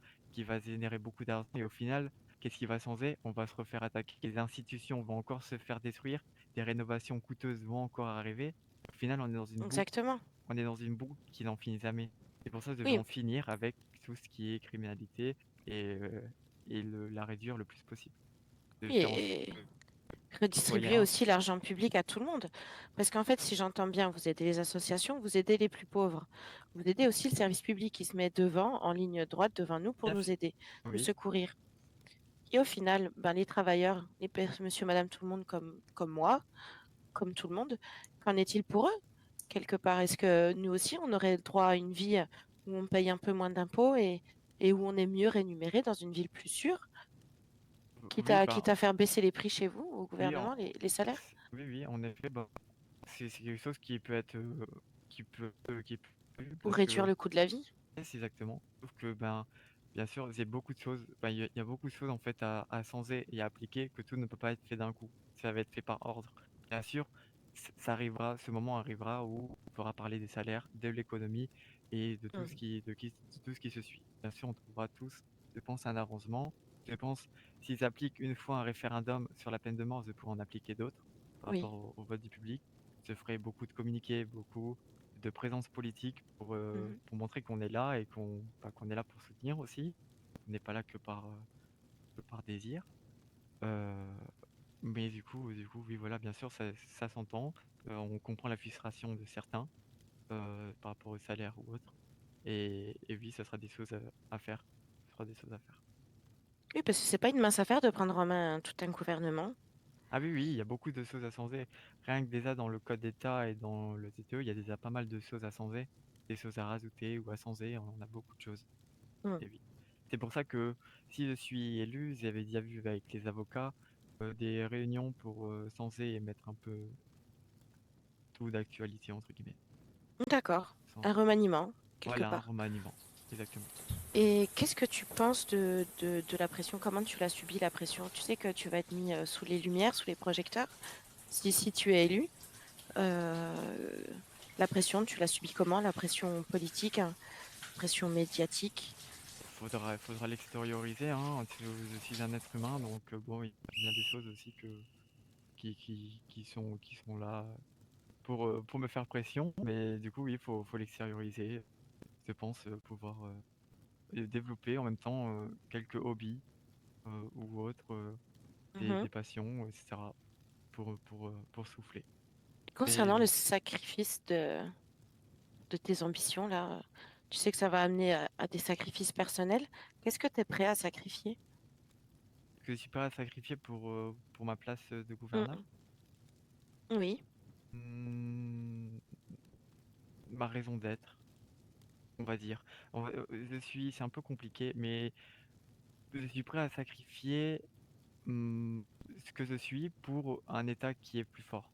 Speaker 2: générer beaucoup d'argent, et au final, qu'est-ce qui va changer? On va se refaire attaquer, les institutions vont encore se faire détruire, des rénovations coûteuses vont encore arriver. Au final,
Speaker 1: Exactement.
Speaker 2: on est dans une boucle qui n'en finit jamais. C'est pour ça que je veux
Speaker 1: Oui,
Speaker 2: en finir avec tout ce qui est criminalité et la réduire le plus possible. De
Speaker 1: oui,
Speaker 2: faire en sorte
Speaker 1: et
Speaker 2: que les
Speaker 1: redistribuer
Speaker 2: citoyens,
Speaker 1: aussi l'argent public à tout le monde. Parce qu'en fait, si j'entends bien, vous aidez les associations, vous aidez les plus pauvres. Vous aidez aussi le service public qui se met devant, en ligne droite devant nous pour nous
Speaker 2: yes,
Speaker 1: aider, nous
Speaker 2: oui,
Speaker 1: secourir. Et au final, ben, les travailleurs, monsieur, madame, tout le monde comme moi, comme tout le monde, qu'en est-il pour eux, quelque part? Est-ce que nous aussi, on aurait le droit à une vie où on paye un peu moins d'impôts et où on est mieux rémunéré dans une ville plus sûre,
Speaker 2: oui,
Speaker 1: quitte à faire baisser les prix chez vous, au
Speaker 2: oui,
Speaker 1: gouvernement, les salaires?
Speaker 2: oui, oui, en effet, bah, c'est quelque chose qui peut être, qui peut,
Speaker 1: Pour
Speaker 2: parce
Speaker 1: réduire
Speaker 2: que,
Speaker 1: le coût de la vie?
Speaker 2: yes, exactement. Sauf que, ben, bien sûr, j'ai beaucoup de choses, ben, il y a beaucoup de choses en fait à changer et à appliquer que tout ne peut pas être fait d'un coup. Ça va être fait par ordre. Bien sûr, ça arrivera, ce moment arrivera où on pourra parler des salaires, de l'économie et de
Speaker 1: Hmm.
Speaker 2: de tout ce qui se suit. Bien sûr, on trouvera tous, je pense, un arrangement. Je pense, s'ils appliquent une fois un référendum sur la peine de mort, je pourrais en appliquer d'autres par
Speaker 1: Oui.
Speaker 2: rapport au vote du public. Je ferai beaucoup de communiqués, beaucoup de présence politique
Speaker 1: Mhm.
Speaker 2: pour montrer qu'on est là et qu'on est là pour soutenir aussi. On n'est pas là que par désir. Euh, mais du coup, oui, voilà, bien sûr, ça s'entend. On comprend la frustration de certains par rapport au salaire ou autre. Et oui, ça sera des choses à faire. Ce sera des choses à faire.
Speaker 1: Oui, parce que c'est pas une mince affaire de prendre en main tout un gouvernement.
Speaker 2: Ah oui, oui, il y a beaucoup de choses à changer. Rien que déjà dans le code d'État et dans le TTE, il y a déjà pas mal de choses à changer, des choses à rajouter ou à changer. On a beaucoup de choses.
Speaker 1: Hmm.
Speaker 2: Et oui. C'est pour ça que si je suis élu, j'avais déjà vu avec les avocats des réunions pour changer et mettre un peu tout d'actualité, entre guillemets.
Speaker 1: D'accord. Un
Speaker 2: Changer.
Speaker 1: remaniement, quelque
Speaker 2: Voilà, un
Speaker 1: part.
Speaker 2: remaniement. Exactement.
Speaker 1: Et qu'est-ce que tu penses de la pression? Comment tu l'as subi, la pression? Tu sais que tu vas être mis sous les lumières, sous les projecteurs, si tu es élu. Euh, la pression, tu l'as subie comment? La pression politique, hein, pression médiatique?
Speaker 2: Faudra l'extérioriser, hein. Je suis un être humain, donc bon, il y a bien des choses aussi qui sont là pour me faire pression, mais du coup, oui, faut l'extérioriser. Je pense pouvoir. développer en même temps quelques hobbies ou autres, des
Speaker 1: Mhm.
Speaker 2: passions, etc. pour souffler. Mais
Speaker 1: Concernant le sacrifice de tes ambitions, là, tu sais que ça va amener à des sacrifices personnels. Qu'est-ce que tu es prêt à sacrifier?
Speaker 2: que je suis prêt à sacrifier pour ma place de
Speaker 1: Mm.
Speaker 2: gouverneur,
Speaker 1: Oui,
Speaker 2: hmm, ma raison d'être, on va dire. C'est un peu compliqué, mais je suis prêt à sacrifier ce que je suis pour un État qui est plus fort.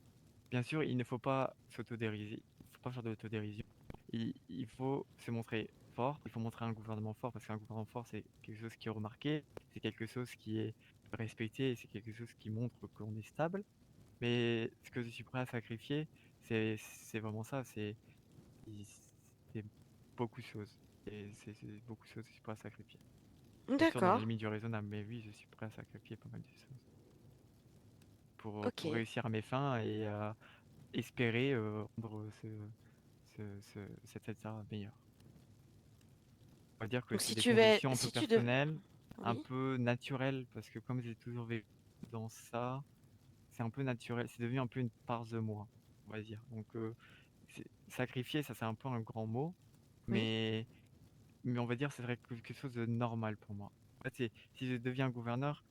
Speaker 2: Bien sûr, il ne faut pas s'autodériser, il ne faut pas faire de l'autodérision. Il faut se montrer fort, il faut montrer un gouvernement fort, parce qu'un gouvernement fort, c'est quelque chose qui est remarqué, c'est quelque chose qui est respecté, et c'est quelque chose qui montre qu'on est stable. Mais ce que je suis prêt à sacrifier, c'est vraiment ça, c'est beaucoup de choses. Et c'est beaucoup de choses que je suis prêt à sacrifier. Bien sûr, dans la
Speaker 1: d'accord,
Speaker 2: limite du raisonnable, mais oui, je suis prêt à sacrifier pas mal de choses pour
Speaker 1: ok.
Speaker 2: réussir à mes fins et espérer rendre cet état meilleur. On va dire que
Speaker 1: Donc
Speaker 2: c'est des convictions un peu
Speaker 1: si tu devais...
Speaker 2: personnelles, un
Speaker 1: Oui,
Speaker 2: peu naturelles, parce que comme j'ai toujours vécu dans ça, c'est un peu naturel, c'est devenu un peu une part de moi, on va dire. Donc sacrifier, ça c'est un peu un grand mot,
Speaker 1: oui.
Speaker 2: mais, mais on va dire que c'est vrai quelque chose de normal pour moi. En fait, si je deviens gouverneur,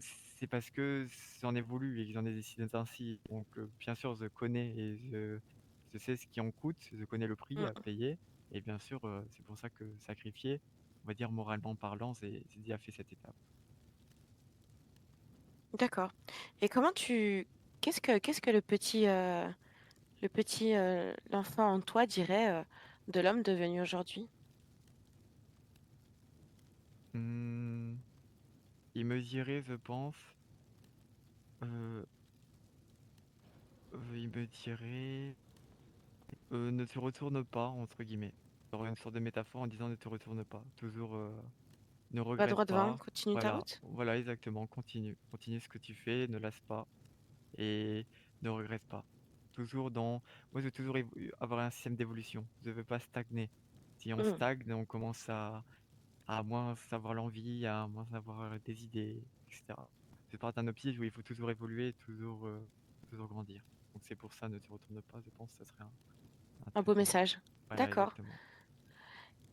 Speaker 2: c'est parce que j'en ai voulu et que j'en ai décidé ainsi. Donc, bien sûr, je connais et je sais ce qui en coûte, je connais le prix à
Speaker 1: Mm.
Speaker 2: payer. Et bien sûr, c'est pour ça que sacrifier, on va dire moralement parlant, j'ai déjà fait cette étape.
Speaker 1: D'accord. Et comment tu... qu'est-ce que l'enfant en toi dirait de l'homme devenu aujourd'hui?
Speaker 2: Hmm, il me dirait, je pense, euh, il me dirait, ne te retourne pas, entre guillemets. Genre une sorte de métaphore en disant ne te retourne pas. Toujours, ne
Speaker 1: Va
Speaker 2: regrette
Speaker 1: droit devant,
Speaker 2: pas.
Speaker 1: continue ta
Speaker 2: Voilà,
Speaker 1: route?
Speaker 2: voilà exactement. Continue. Continue ce que tu fais, ne lasse pas. Et ne regrette pas. Toujours dans. Moi, je veux toujours avoir un système d'évolution. Je ne veux pas stagner. Si on
Speaker 1: Mm.
Speaker 2: stagne, on commence à moins avoir l'envie, à moins avoir des idées, etc. Je parle d'un objectif où il faut toujours évoluer, toujours grandir. Donc c'est pour ça, ne te retourne pas, je pense que ça serait
Speaker 1: Un beau
Speaker 2: intéressant.
Speaker 1: message.
Speaker 2: Voilà,
Speaker 1: D'accord.
Speaker 2: exactement.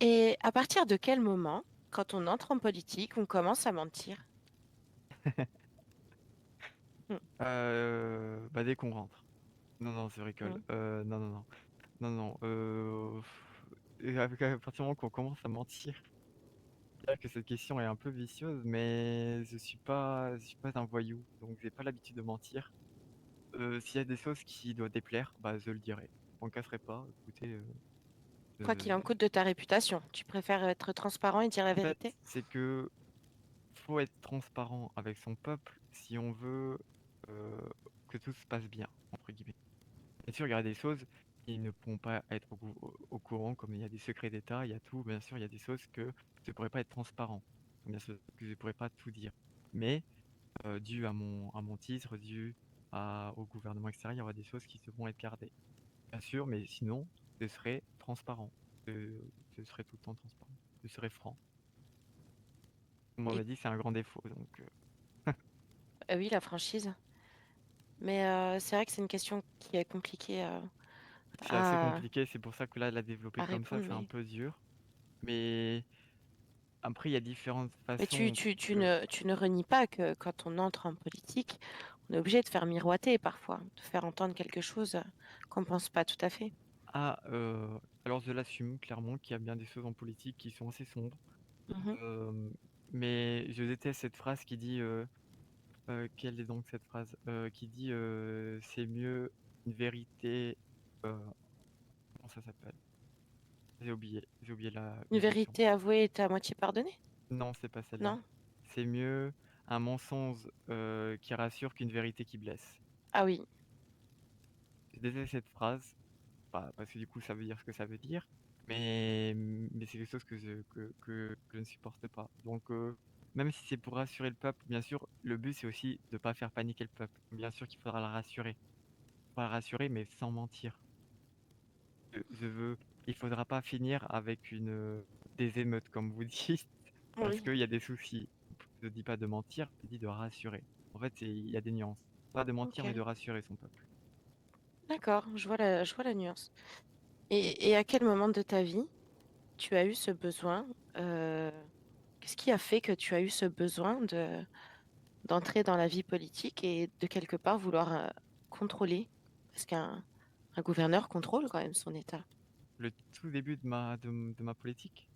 Speaker 1: Et à partir de quel moment, quand on entre en politique, on commence à mentir? Mm.
Speaker 2: Bah, dès qu'on rentre. Non, non, c'est rigole.
Speaker 1: Mm.
Speaker 2: Non, non, non. Non, non. Et à partir du moment qu'on commence à mentir, c'est vrai que cette question est un peu vicieuse, mais je suis pas un voyou, donc j'ai pas l'habitude de mentir. S'il y a des choses qui doivent déplaire, bah je le dirai. Je m'en casserai pas. Écoutez,
Speaker 1: Quoi qu'il en
Speaker 2: euh,
Speaker 1: coûte de ta réputation, tu préfères être transparent et dire la
Speaker 2: en fait,
Speaker 1: vérité?
Speaker 2: c'est que faut être transparent avec son peuple si on veut euh, que tout se passe bien, entre guillemets. Bien sûr, il y aura des choses qui ne pourront pas être au courant, comme il y a des secrets d'État, il y a tout. Bien sûr, il y a des choses que je ne pourrais pas être transparent. Bien sûr, que je ne pourrais pas tout dire. Mais dû à mon titre, au gouvernement extérieur, il y aura des choses qui devront être gardées. Bien sûr, mais sinon, je serai transparent. Je serai tout le temps transparent. Je serai franc. Comme on
Speaker 1: Et
Speaker 2: m'a dit, c'est un grand défaut. Donc,
Speaker 1: oui, la franchise. Mais c'est vrai que c'est une question qui est compliquée
Speaker 2: c'est assez
Speaker 1: à,
Speaker 2: compliqué. C'est pour ça que là, la développer
Speaker 1: à
Speaker 2: comme ça,
Speaker 1: répondre.
Speaker 2: c'est un peu dur. Mais après, il y a différentes
Speaker 1: Mais
Speaker 2: façons. Que
Speaker 1: tu ne renies pas que quand on entre en politique, on est obligé de faire miroiter parfois, de faire entendre quelque chose qu'on ne pense pas tout à fait.
Speaker 2: Ah, alors je l'assume clairement qu'il y a bien des choses en politique qui sont assez sombres.
Speaker 1: Mhm.
Speaker 2: Euh, mais je déteste cette phrase qui dit, quelle est donc cette phrase? Qui dit c'est mieux une vérité. euh, comment ça s'appelle? J'ai oublié
Speaker 1: Une
Speaker 2: l'expression.
Speaker 1: vérité avouée est à moitié pardonnée?
Speaker 2: Non, c'est pas celle-là.
Speaker 1: Non?
Speaker 2: C'est mieux un mensonge qui rassure qu'une vérité qui blesse.
Speaker 1: Ah oui.
Speaker 2: Je déteste cette phrase. Pas parce que du coup ça veut dire ce que ça veut dire, mais c'est quelque chose que je ne supporte pas. Donc même si c'est pour rassurer le peuple, bien sûr, le but c'est aussi de ne pas faire paniquer le peuple. Bien sûr qu'il faudra le rassurer. Pas le rassurer, mais sans mentir. Je veux, il faudra pas finir avec des émeutes, comme vous dites, parce
Speaker 1: Oui,
Speaker 2: qu'il y a des soucis. Je ne dis pas de mentir, je dis de rassurer. En fait, il y a des nuances. Pas de mentir, mais de
Speaker 1: ok.
Speaker 2: rassurer son peuple.
Speaker 1: D'accord, je vois la nuance. Et à quel moment de ta vie tu as eu ce besoin euh, qu'est-ce qui a fait que tu as eu ce besoin d'entrer dans la vie politique et de quelque part vouloir contrôler? Parce qu'un gouverneur contrôle quand même son État.
Speaker 2: Le tout début de ma politique,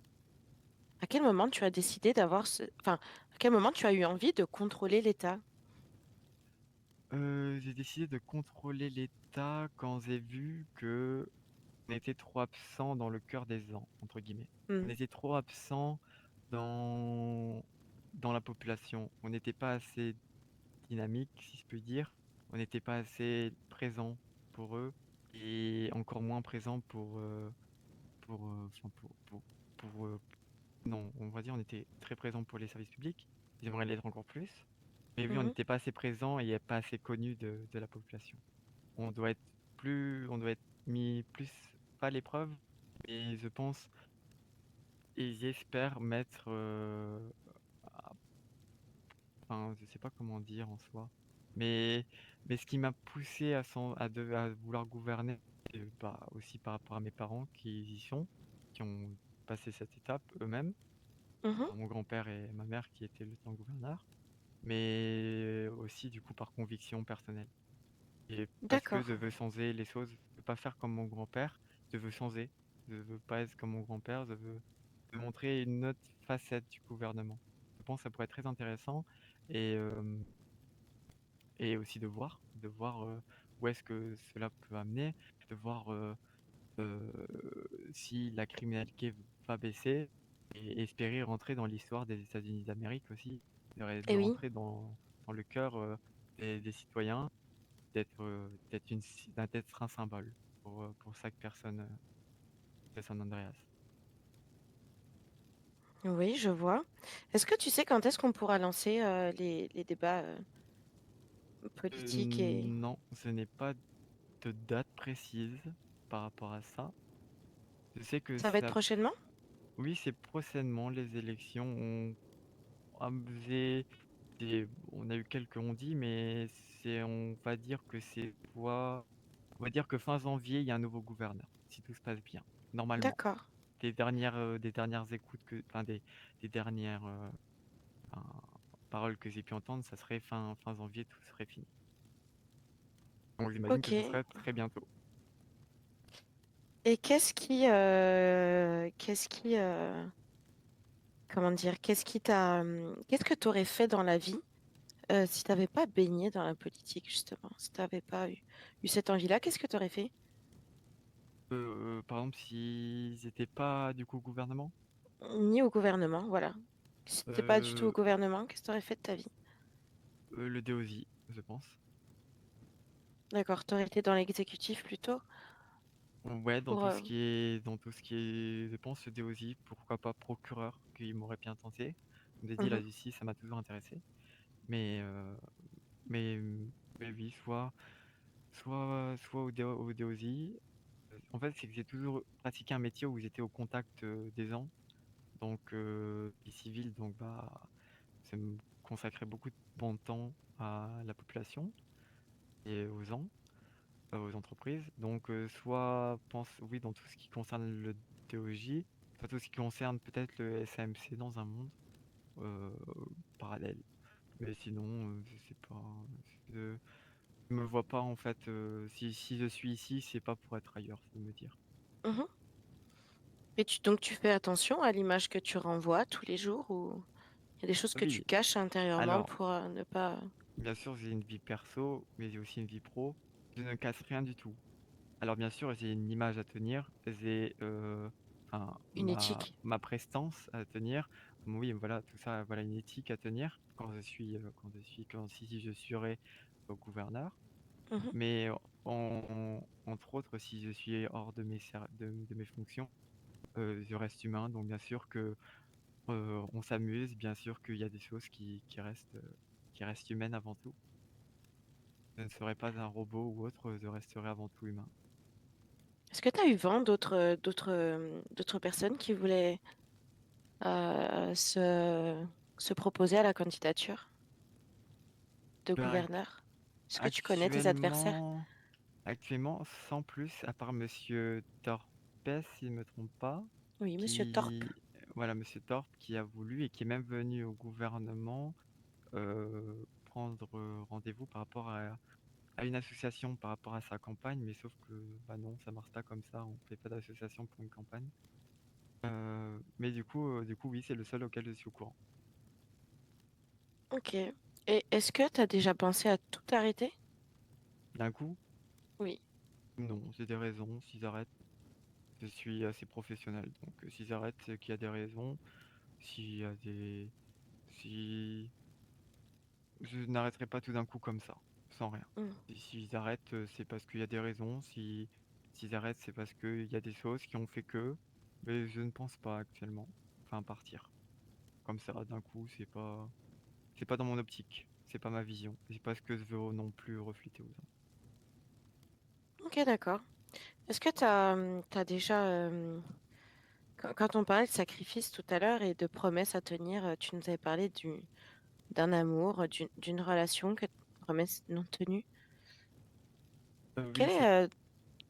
Speaker 1: À quel moment tu as décidé d'avoir ce... Enfin, à quel moment tu as eu envie de contrôler l'État?
Speaker 2: j'ai décidé de contrôler l'État quand j'ai vu que on était trop absent dans le cœur des gens, entre guillemets. On
Speaker 1: Hmm.
Speaker 2: était trop absent dans, dans la population. On n'était pas assez dynamique, si je puis dire. On n'était pas assez présent pour eux et encore moins présent enfin, non, on va dire on était très présent pour les services publics. J'aimerais l'être encore plus. Mais oui, on
Speaker 1: Mhm.
Speaker 2: n'était pas assez présent et pas assez connu de la population. On doit être mis plus, pas à l'épreuve, mais je pense et j'espère mettre, enfin, je sais pas comment dire en soi, mais, mais ce qui m'a poussé à vouloir gouverner, bah, aussi par rapport à mes parents qui y sont, qui ont passé cette étape eux-mêmes,
Speaker 1: Mhm.
Speaker 2: mon grand-père et ma mère qui étaient lieutenant-gouverneur, mais aussi du coup par conviction personnelle. Et parce que
Speaker 1: D'accord.
Speaker 2: je veux changer les choses, je veux pas faire comme mon grand-père, je veux changer. Je veux pas être comme mon grand-père, je veux montrer une autre facette du gouvernement. Je pense que ça pourrait être très intéressant et, euh, et aussi de voir où est-ce que cela peut amener, de voir euh, si la criminalité va baisser et espérer rentrer dans l'histoire des États-Unis d'Amérique aussi, de
Speaker 1: Et oui.
Speaker 2: rentrer dans le cœur des citoyens d'être un symbole pour chaque personne, de San Andreas.
Speaker 1: Oui, je vois. Est-ce que tu sais quand est-ce qu'on pourra lancer les débats politiques et...
Speaker 2: Non, je n'ai pas de date précise par rapport à ça. Je sais que
Speaker 1: Ça va être
Speaker 2: ça,
Speaker 1: prochainement?
Speaker 2: oui, c'est prochainement les élections. Ah, on a eu quelques on-dit, mais on va dire que on va dire que fin janvier, il y a un nouveau gouverneur, si tout se passe bien, normalement.
Speaker 1: D'accord.
Speaker 2: Des dernières écoutes des dernières enfin, paroles que j'ai pu entendre, ça serait fin janvier, tout serait fini. Donc j'imagine que ce
Speaker 1: Ok.
Speaker 2: serait très bientôt.
Speaker 1: Et comment dire, qu'est-ce que tu aurais fait dans la vie si tu n'avais pas baigné dans la politique, justement, si tu n'avais pas eu cette envie-là, qu'est-ce que tu aurais fait?
Speaker 2: Par exemple, s'ils n'étaient pas du coup au gouvernement,
Speaker 1: Ni au gouvernement, voilà. Si t'es pas du tout au
Speaker 2: euh,
Speaker 1: gouvernement, qu'est-ce que tu aurais fait de ta vie?
Speaker 2: le DOSI, je pense.
Speaker 1: D'accord, tu aurais été dans l'exécutif plutôt
Speaker 2: Ouais,
Speaker 1: pour...
Speaker 2: dans tout ce qui est, je pense, le DOSI, pourquoi pas procureur, qui m'aurait bien tenté. Comme j'ai dit, la
Speaker 1: Mhm,
Speaker 2: justice, ça m'a toujours intéressé. Mais, mais, mais oui, soit au DOSI. En fait, c'est que j'ai toujours pratiqué un métier où j'étais au contact des gens, donc vie civile, donc bah, ça me consacrait beaucoup de bon temps à la population et aux gens, aux entreprises. Donc oui, dans tout ce qui concerne le DOJ, soit tout ce qui concerne peut-être le SAMC dans un monde euh, parallèle. Mais sinon, je sais pas. Je, je me vois pas en fait. Si je suis ici, c'est pas pour être ailleurs, je veux me dire.
Speaker 1: mhm. Et donc tu fais attention à l'image que tu renvoies tous les jours ou il y a des choses que tu
Speaker 2: Oui,
Speaker 1: caches intérieurement
Speaker 2: alors,
Speaker 1: pour ne pas...
Speaker 2: bien sûr, j'ai une vie perso, mais j'ai aussi une vie pro. Je ne casse rien du tout. Alors, bien sûr, j'ai une image à tenir, j'ai enfin,
Speaker 1: Une éthique.
Speaker 2: ma prestance à tenir. Oui, voilà, tout ça, voilà, une éthique à tenir si je serais gouverneur.
Speaker 1: Mhm,
Speaker 2: Mais entre autres, si je suis hors de mes fonctions, je reste humain. Donc, bien sûr que on s'amuse, bien sûr qu'il y a des choses qui restent humaines avant tout. Je ne serais pas un robot ou autre, je resterai avant tout humain.
Speaker 1: est-ce que tu as eu vent d'autres personnes qui voulaient se proposer à la candidature de
Speaker 2: Bah,
Speaker 1: gouverneur? Est-ce que tu connais tes adversaires?
Speaker 2: actuellement, actuellement, sans plus, à part Monsieur Torpes, si je ne me trompe pas,
Speaker 1: Oui, monsieur Thorpe.
Speaker 2: qui, voilà, Monsieur Torp, qui a voulu et qui est même venu au gouvernement prendre rendez-vous par rapport à une association par rapport à sa campagne, mais sauf que, bah non, ça marche pas comme ça, on fait pas d'association pour une campagne. Mais du coup, oui, c'est le seul auquel je suis au courant.
Speaker 1: OK. Et est-ce que tu as déjà pensé à tout arrêter?
Speaker 2: D'un coup,
Speaker 1: Oui.
Speaker 2: non, j'ai des raisons, s'ils arrêtent. Je suis assez professionnel, donc s'ils arrêtent, c'est qu'il y a des raisons. S'il y a des... Si... Je n'arrêterai pas tout d'un coup comme ça, sans rien.
Speaker 1: Mmh.
Speaker 2: Et s'ils arrêtent, c'est parce qu'il y a des raisons. Si... S'ils arrêtent, c'est parce qu'il y a des choses qui ont fait que... Mais je ne pense pas actuellement. Enfin, partir. Comme ça, d'un coup, c'est pas dans mon optique. C'est pas ma vision. C'est pas ce que je veux non plus refléter aux gens.
Speaker 1: OK, d'accord. Est-ce que tu as déjà, quand on parlait de sacrifice tout à l'heure et de promesses à tenir, tu nous avais parlé d'un amour, d'une relation, promesse non tenue.
Speaker 2: Oui,
Speaker 1: Quelle
Speaker 2: c'est...
Speaker 1: est,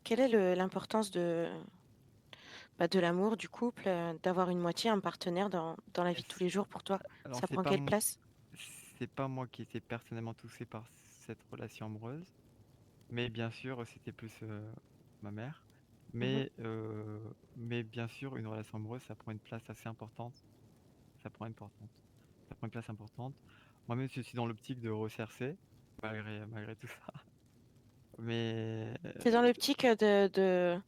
Speaker 1: quelle est l'importance de l'amour, du couple, d'avoir une moitié, un partenaire dans la vie de tous les jours pour toi?
Speaker 2: Alors,
Speaker 1: Ça prend quelle place?
Speaker 2: c'est pas moi qui étais personnellement touché par cette relation amoureuse. Mais bien sûr, c'était plus ma mère.
Speaker 1: Mmh.
Speaker 2: Mais bien sûr, une relation amoureuse, ça prend une place assez importante. Ça prend importante. Ça prend une place importante. Moi-même, je suis dans l'optique de rechercher, malgré tout ça. Mais
Speaker 1: Tu dans l'optique, d'être
Speaker 2: de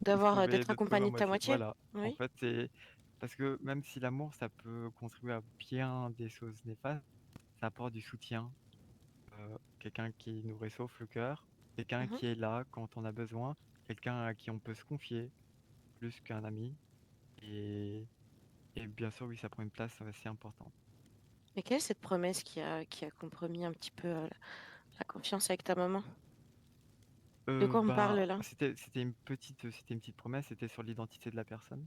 Speaker 2: trouver ma
Speaker 1: accompagné de ta
Speaker 2: moitié.
Speaker 1: moitié?
Speaker 2: Voilà. En
Speaker 1: Oui?
Speaker 2: fait, c'est parce que même si l'amour, ça peut contribuer à bien des choses néfastes, ça apporte du soutien. Quelqu'un qui nous réchauffe le cœur, quelqu'un
Speaker 1: Mmh.
Speaker 2: qui est là quand on a besoin, quelqu'un à qui on peut se confier plus qu'un ami. Et, et bien sûr, oui, ça prend une place assez importante.
Speaker 1: Et quelle est cette promesse qui a compromis un petit peu, la confiance avec ta maman? De quoi on parle
Speaker 2: Bah,
Speaker 1: là?
Speaker 2: c'était une petite promesse, c'était sur l'identité de la personne,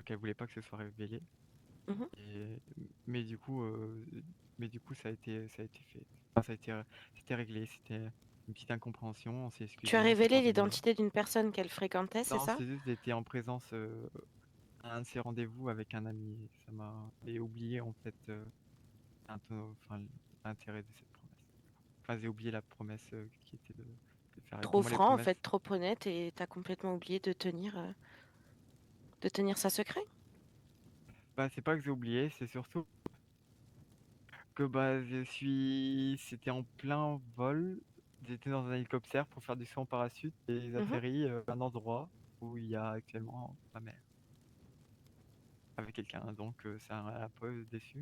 Speaker 2: qu'elle voulait pas que ce soit révélé.
Speaker 1: Mmh.
Speaker 2: Et, mais du coup, ça a été fait. Enfin, c'était réglé, c'était une petite incompréhension, on s'est
Speaker 1: Tu as
Speaker 2: excusé, on s'est
Speaker 1: révélé
Speaker 2: pardonné.
Speaker 1: l'identité d'une personne qu'elle fréquentait, c'est
Speaker 2: Non,
Speaker 1: ça?
Speaker 2: c'est juste, j'étais en présence à un de ces rendez-vous avec un ami. Ça m'a et oublié en fait enfin, l'intérêt de cette promesse. Enfin, j'ai oublié la promesse qui était de faire. Et pour
Speaker 1: Trop
Speaker 2: moi, les
Speaker 1: franc, en
Speaker 2: promesses,
Speaker 1: fait, trop honnête et tu complètement oublié de tenir ça secret?
Speaker 2: bah, c'est pas que j'ai oublié, c'est surtout que bah, c'était en plein vol. J'étais dans un hélicoptère pour faire du saut en parachute et j'ai
Speaker 1: Mmh.
Speaker 2: atterri à un endroit où il y a actuellement ma mère avec quelqu'un. Donc, ça un peu déçu,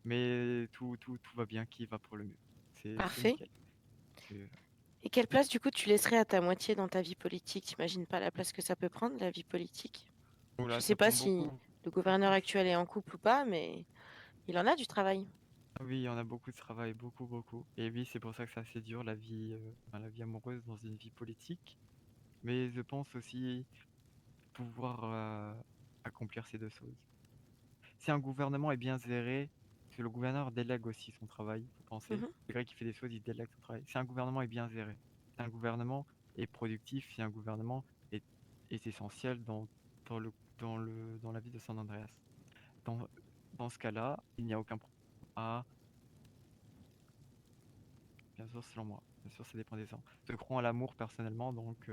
Speaker 2: mais tout va bien, qui va pour le mieux. C'est
Speaker 1: Parfait.
Speaker 2: nickel. C'est-
Speaker 1: Et quelle place, du coup, tu laisserais à ta moitié dans ta vie politique? Tu pas la place que ça peut prendre, la vie politique? Je
Speaker 2: Oula,
Speaker 1: sais
Speaker 2: ça
Speaker 1: pas
Speaker 2: prend
Speaker 1: si
Speaker 2: beaucoup,
Speaker 1: le
Speaker 2: beaucoup
Speaker 1: gouverneur actuel est en couple ou pas, mais il en a du travail.
Speaker 2: oui, il y en a beaucoup de travail, beaucoup, beaucoup. Et oui, c'est pour ça que c'est assez dur, la vie amoureuse dans une vie politique. Mais je pense aussi pouvoir accomplir ces deux choses. Si un gouvernement est bien géré, parce que le gouverneur délègue aussi son travail, il faut penser.
Speaker 1: Mmh.
Speaker 2: C'est vrai qu'il fait des choses, il délègue son travail. Si un gouvernement est bien géré, si un gouvernement est productif, si un gouvernement est, est essentiel dans la vie de San Andreas. Dans, dans ce cas-là, il n'y a aucun problème à... Bien sûr, selon moi. Bien sûr, ça dépend des gens. Je crois à l'amour personnellement, donc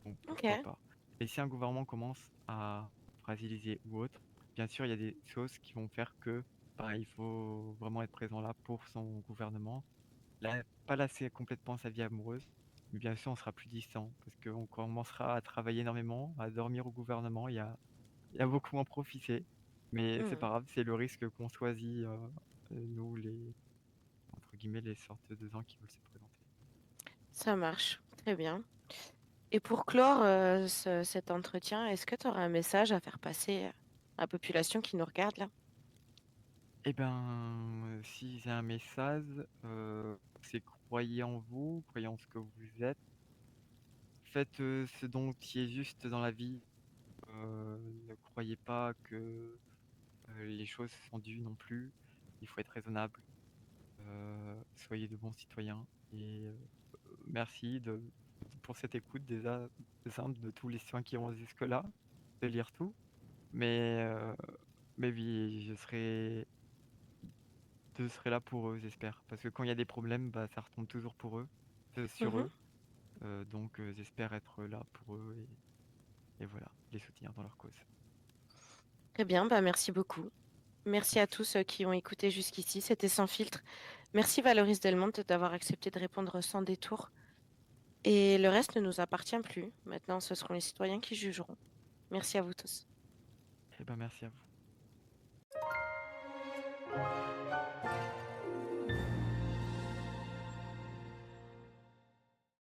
Speaker 2: bon, pourquoi
Speaker 1: OK.
Speaker 2: pas. Et si un gouvernement commence à fragiliser ou autre, bien sûr, il y a des choses qui vont faire que bah, il faut vraiment être présent là pour son gouvernement. Là, pas lasser complètement sa vie amoureuse, mais bien sûr, on sera plus distant parce qu'on commencera à travailler énormément, à dormir au gouvernement. Il y a beaucoup moins profité, mais c'est
Speaker 1: Mmh.
Speaker 2: pas grave, c'est le risque qu'on choisit, nous, entre guillemets, les sortes de gens qui veulent se présenter.
Speaker 1: Ça marche, très bien. Et pour clore, cet entretien, est-ce que tu aurais un message à faire passer, à la population qui nous regarde là?
Speaker 2: Eh ben, si j'ai un message, c'est croyez en vous, croyez en ce que vous êtes. Faites ce dont qui est juste dans la vie. Ne croyez pas que les choses sont dues non plus. Il faut être raisonnable. Soyez de bons citoyens et merci pour cette écoute déjà, simple de tous les citoyens qui iront jusque-là, de lire tout. Mais, mais oui, je serai là pour eux, j'espère. Parce que quand il y a des problèmes, bah, ça retombe toujours pour eux, sur
Speaker 1: Mhm.
Speaker 2: eux. Donc j'espère être là pour eux et voilà, les soutenir dans leur cause.
Speaker 1: Très bien, bah merci beaucoup. Merci à
Speaker 2: Merci.
Speaker 1: tous qui ont écouté jusqu'ici. C'était Sans filtre. Merci Valoris Delmonte d'avoir accepté de répondre sans détour. Et le reste ne nous appartient plus. Maintenant, ce seront les citoyens qui jugeront. Merci à vous tous.
Speaker 2: Eh ben merci à vous.